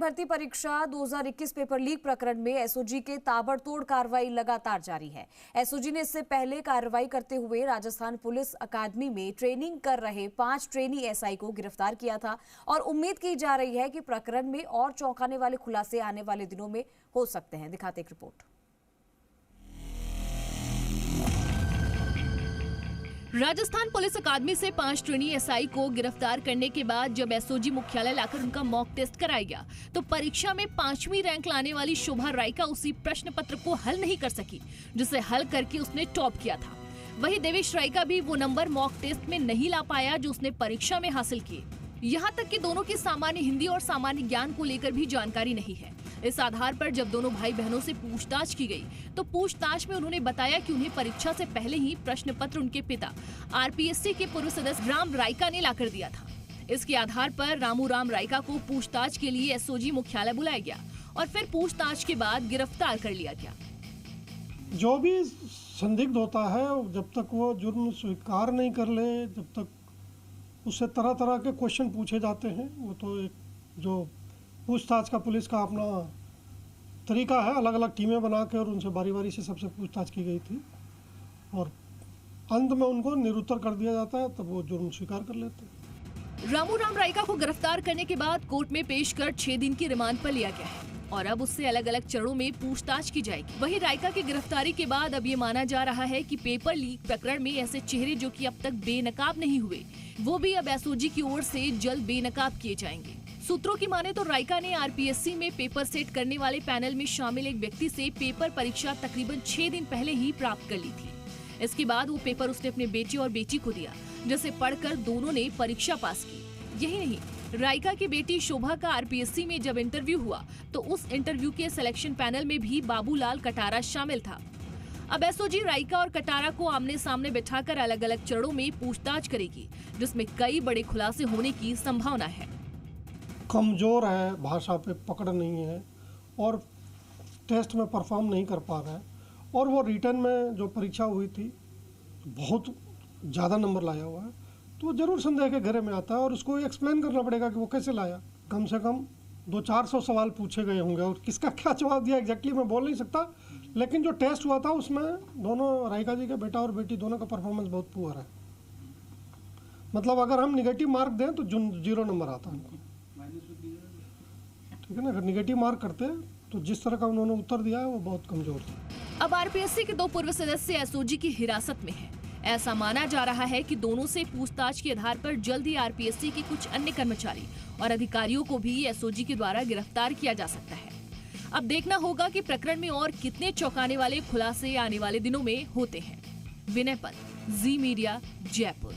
भर्ती परीक्षा 2021 paper leak प्रकरण में एसओजी के ताबड़तोड़ कार्रवाई लगातार जारी है। एसओजी ने इससे पहले कार्रवाई करते हुए राजस्थान पुलिस अकादमी में ट्रेनिंग कर रहे 5 ट्रेनी एसआई को गिरफ्तार किया था और उम्मीद की जा रही है कि प्रकरण में और चौंकाने वाले खुलासे आने वाले दिनों में हो सकते हैं। दिखाते एक रिपोर्ट। राजस्थान पुलिस अकादमी से 5 ट्रेनी एसआई को गिरफ्तार करने के बाद जब एसओजी मुख्यालय लाकर उनका मॉक टेस्ट कराया गया तो परीक्षा में 5वीं रैंक लाने वाली शोभा राइका उसी प्रश्न पत्र को हल नहीं कर सकी जिसे हल करके उसने टॉप किया था। वहीं देवेश राइका भी वो नंबर मॉक टेस्ट में नहीं ला पाया जो उसने परीक्षा में हासिल किए। यहाँ तक कि दोनों की सामान्य हिंदी और सामान्य ज्ञान को लेकर भी जानकारी नहीं है। इस आधार पर जब दोनों भाई बहनों से पूछताछ की गई तो पूछताछ में उन्होंने बताया कि उन्हें परीक्षा से पहले ही प्रश्न पत्र उनके पिता आरपीएससी के पूर्व सदस्य राम राइका ने लाकर दिया था। इसके आधार पर राम राइका को पूछताछ के लिए एसओजी मुख्यालय बुलाया गया और फिर पूछताछ के बाद गिरफ्तार कर लिया गया। जो भी संदिग्ध होता है जब तक वो जुर्म स्वीकार नहीं कर ले, जब तक उससे तरह तरह के क्वेश्चन पूछे जाते हैं। वो तो एक जो पूछताछ का पुलिस का अपना तरीका है, अलग अलग टीमें बना के और उनसे बारी बारी से सबसे पूछताछ की गई थी और अंत में उनको निरुत्तर कर दिया जाता है, तब वो जुर्म स्वीकार कर लेते हैं। राम राइका को गिरफ्तार करने के बाद कोर्ट में पेश कर 6 दिन की रिमांड पर लिया गया है और अब उससे अलग अलग चरणों में पूछताछ की जाएगी। वहीं राइका की गिरफ्तारी के बाद अब ये माना जा रहा है कि पेपर लीक प्रकरण में ऐसे चेहरे जो कि अब तक बेनकाब नहीं हुए, वो भी अब एसओजी की ओर से जल्द बेनकाब किए जाएंगे। सूत्रों की माने तो राइका ने आरपीएससी में पेपर सेट करने वाले पैनल में शामिल एक व्यक्ति से पेपर परीक्षा तकरीबन 6 दिन पहले ही प्राप्त कर ली थी। इसके बाद वो पेपर उसने अपने बेटे और बेटी को दिया, जिसे पढ़कर दोनों ने परीक्षा पास की। यही नहीं, राइका की बेटी शोभा का आरपीएससी में जब इंटरव्यू हुआ तो उस इंटरव्यू के सिलेक्शन पैनल में भी बाबूलाल कटारा शामिल था। अब एसओजी राइका और कटारा को आमने सामने बिठाकर अलग अलग चरणों में पूछताछ करेगी, जिसमें कई बड़े खुलासे होने की संभावना है। कमज़ोर है, भाषा पे पकड़ नहीं है और टेस्ट में परफॉर्म नहीं कर पा रहा है और वो रिटर्न में जो परीक्षा हुई थी बहुत ज़्यादा नंबर लाया हुआ है, तो ज़रूर संदेह के घेरे में आता है और उसको एक्सप्लेन करना पड़ेगा कि वो कैसे लाया। कम से कम 200-400 सवाल पूछे गए होंगे और किसका क्या जवाब दिया एग्जैक्टली मैं बोल नहीं सकता, लेकिन जो टेस्ट हुआ था उसमें दोनों राइका जी के बेटा और बेटी दोनों का परफॉर्मेंस बहुत पुअर है। मतलब अगर हम निगेटिव मार्क दें तो 0 नंबर आता है हमको, ठीक है ना। अगर निगेटिव मार्क करते तो जिस तरह का उन्होंने उत्तर दिया है वो बहुत कमजोर था। अब आरपीएससी के 2 पूर्व सदस्य एसओजी की हिरासत में हैं। ऐसा माना जा रहा है कि दोनों से पूछताछ के आधार पर जल्द ही आरपीएससी के कुछ अन्य कर्मचारी और अधिकारियों को भी एसओजी के द्वारा गिरफ्तार किया जा सकता है। अब देखना होगा कि प्रकरण में और कितने चौंकाने वाले खुलासे आने वाले दिनों में होते हैं। विनय पल, जी मीडिया, जयपुर।